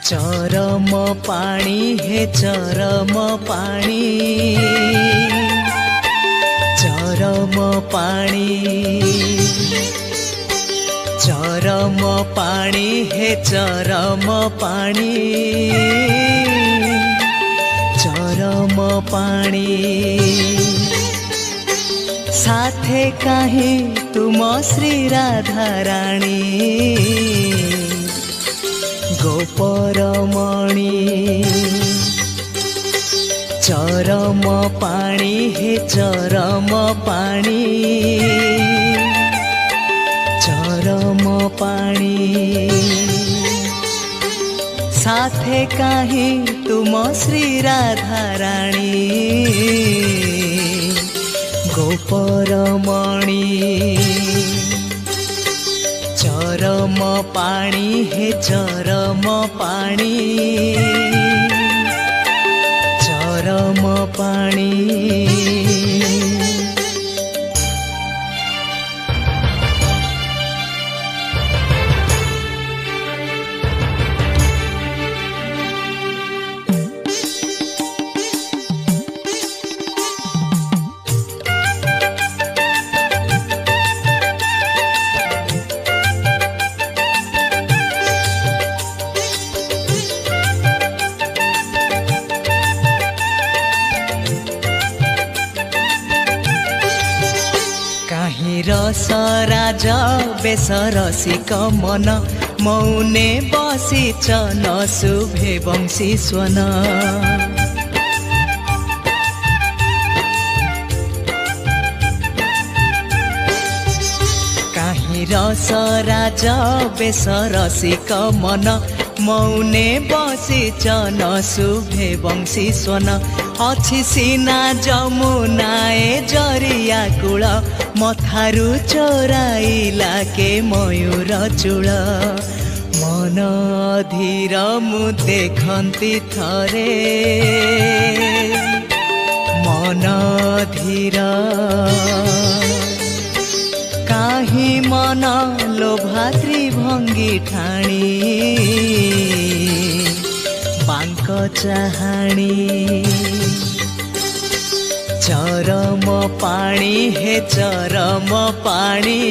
चरम पाणी हे चरम पाणी, चरम पाणी, चरम पाणी हे चरम पाणी, चरम पाणी। साथे काहे तुम श्री राधा राणी, गोपरमणी। चरम पाणी हे चरम पाणी, चरम पाणी। साथे काहे तुम श्री राधा राणी, गोपरमणी। चरम पाणी हे चरम पाणी, चरम पाणी। रसराज बेस रसिक मन, मौने बसिच नशुभे वंशी स्वन। काहि रसराज बेस रसिक मन, मौने बसिच नशुभे वंशी स्वन। अछि सीना जमुनाए जरिया कूल, मथारु चोराइला के मयूर चूल। मन अधीर मु देखंती थरे, मन अधीर काहि मन लोभाद्री भंगी ठाणी, बांक चाहाणी। चरम पाणी हे चरम पाणी,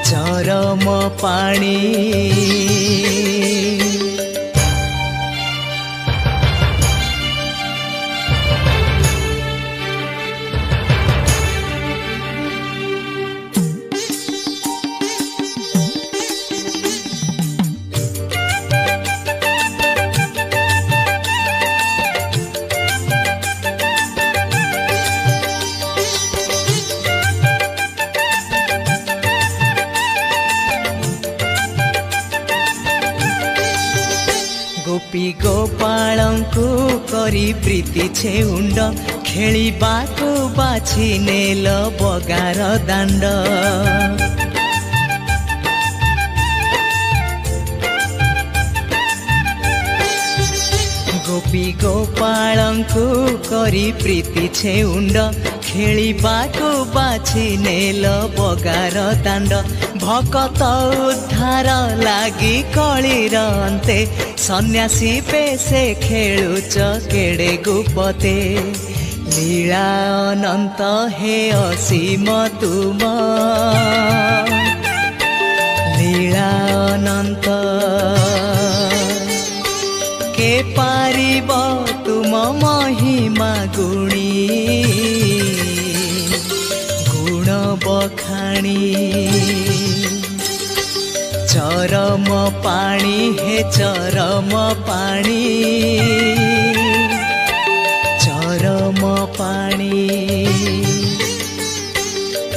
चरम पाणी। गोपी गोपालंकु करी प्रीति छेउंड, खेलिबाकु बाछि नेल बगार दांड। गोपी गोपालंकु करी प्रीति छेउंड, खेलिबाकु बाछि नेल बगार दांड। भकत उद्धार लागी कलिर अन्ते, सन्यासी पेशे खेलुच केड़े गुपते। लीला अनंत हे असीम तुम, लीला अनंत के पारिब तुम महिमा गुणी, गुण बखाणी। चरम पाणी हे चरम पाणी, चरम पाणी।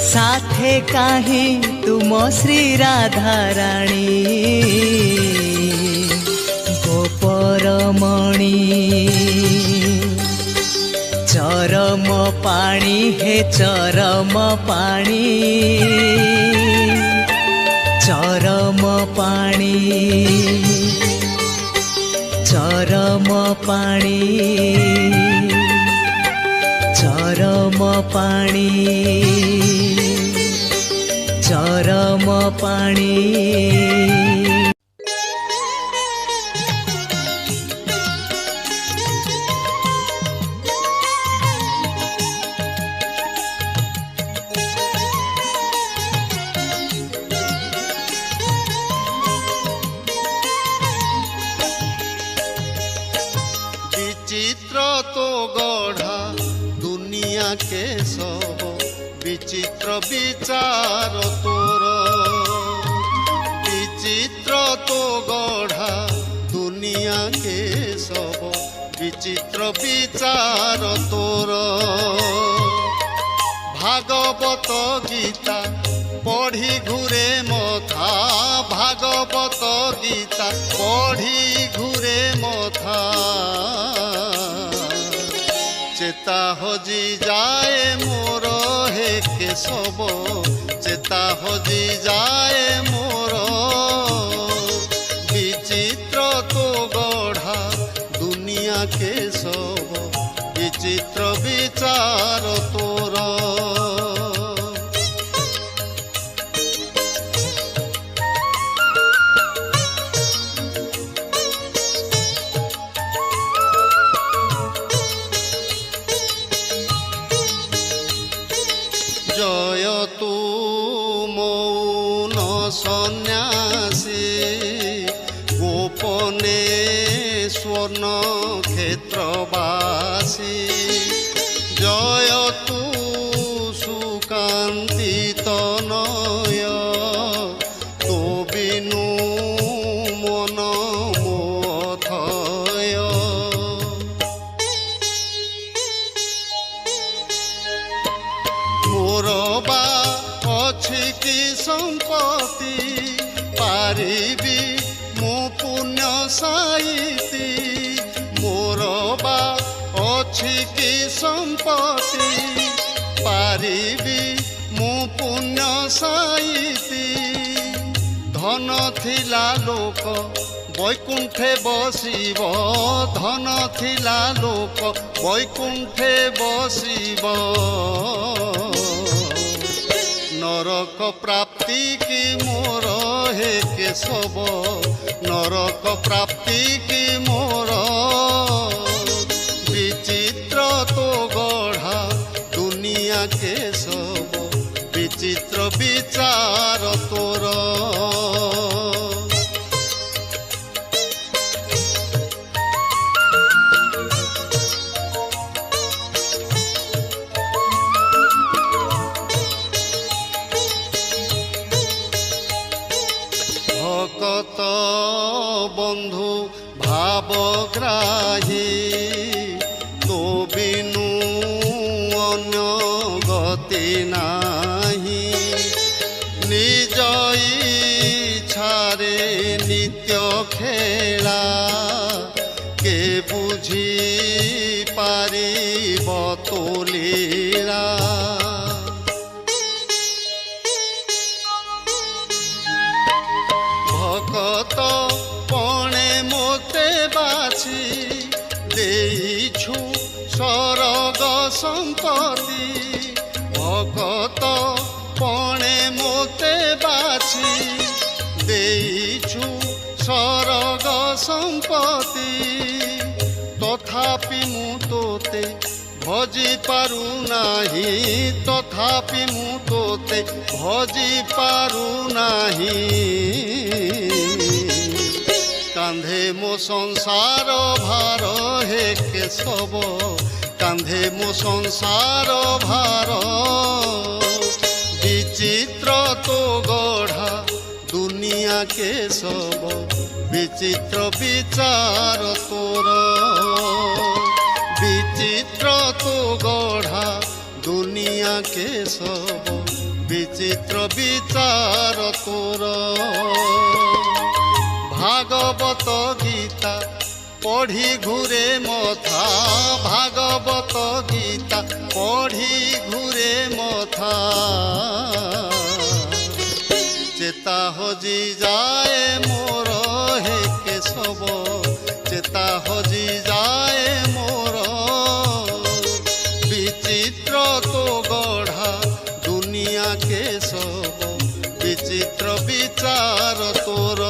साथे काहे तुम श्री राधा राणी, गोपरमणी। चरम पाणी हे चरम पाणी, चरम पाणी, चरम पाणी, चरम पाणी, चरम पाणी। বিচিত্র বিচার তোর বিচিত্র তো গঢ়া দুনিয়াকে সব বিচিত্র বিচার তোর ভাগবত গীতা পঢ়ি ঘুরে মথা ভাগবত গীতা পঢ়ি ঘুরে মথা চেতা হজি যায় মোর হে কেশব চেতা হজি যায় মোর বিচিত্র তো গঢ়া দুনিয়া কেশব বিচিত্র বিচার তোর জয় তু মৌন সন্ন্যাসী গোপনে স্বর্ণ ক্ষেত্রবাসী জয় তু সুকান্তিত নয় তো বিনু মন মোথয় মোর বা অছি কি সম্পত্তি পারিবি মো পুণ্য সাইতি মোর বা অছি কি সম্পত্তি পারিবি মো পুণ্য সাইতি ধন থিলা লোক বৈকুণ্ঠে বসিব ধন থিলা লোক বৈকুণ্ঠে বসিব নরক প্রাপ্তি কি মোর হে কেশব নরক প্রাপ্তি কি মোর বিচিত্র তো গঢ়া দুনিয়া কেশব বিচিত্র বিচার তোর ভকত বন্ধু ভাবগ্রাহী তো বিনু অন্য গতি নাহি নিজ ইচ্ছারে নিত্য খেলা কে বুঝি পারিব তোলিলা ভকত পণে মোতে বাছি ଦେଇଛୁ স্বর্গ সম্পত্তি ভকত পণে মোতে বাছি ଦେଇଛୁ স্বর্গ সম্পত্তি তথাপি মু তোতে ভজি পারু নাহি তথাপি মু তোতে ভজি পারু নাহি কান্ধে মো সংসার ভার হে কেশব কান্ধে মো সংসার ভার বিচিত্র তো গঢ়া দুনিয়া কেশব বিচিত্র বিচার তোর বিচিত্র তো গঢ়া দুনিয়া কেশব বিচিত্র বিচার তোর ভাগবত গীতা পঢ়ি ঘুরে মথা ভাগবত গীতা পঢ়ি ঘুরে মথা চেতা হজি যায় মোর হে কেশব চেতা হজি যায় মোর বিচিত্র তো গঢ়া দুনিয়া কেশব বিচিত্র বিচার তোর